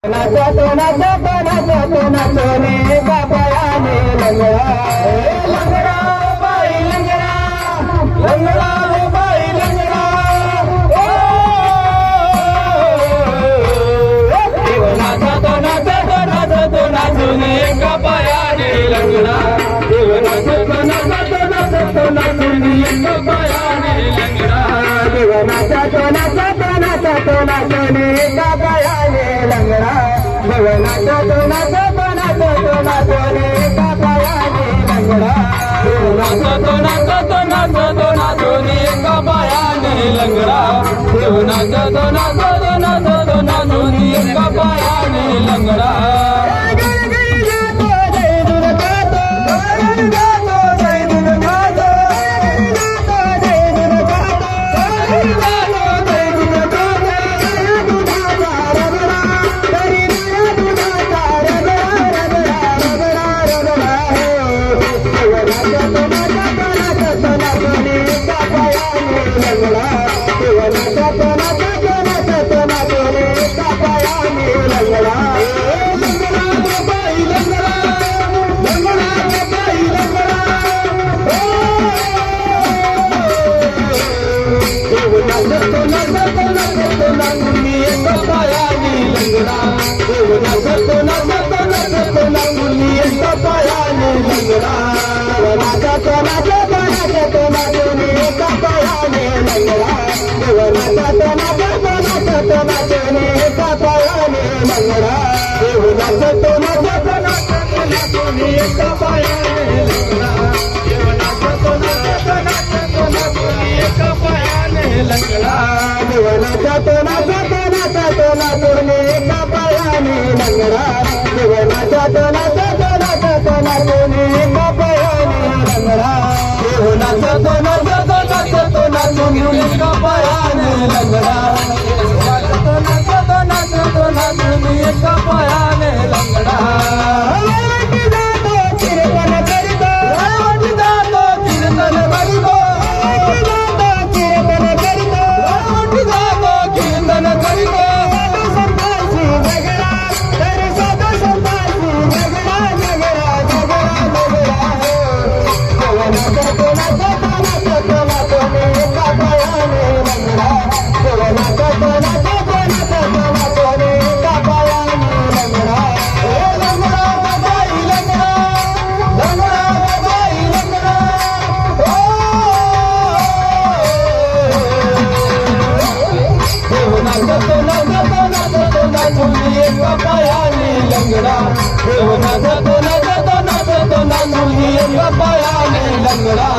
नाचतो नाचतो नाचतो नाचतो ने बाबायाने लंगडा लंगडा बाई लंगडा लंगडा बाई लंगडा देव नाचतो नाचतो नाचतो नाचतो ने बाबायाने लंगडा देव नाचतो नाचतो नाचतो नाचतो ने बाबायाने लंगडा देव नाचतो नाचतो नाचतो नाचतो ने बाबायाने लंगडा देव नाचतो नाचतो नाचतो नाचतो ने बाबायाने लंगडा देव नाचतो नाचतो नाचतो नाचतो ने बाबायाने लंगडा देव नाचतो नाचतो नाचतो नाचतो ने बाबायाने लंगडा लंगडा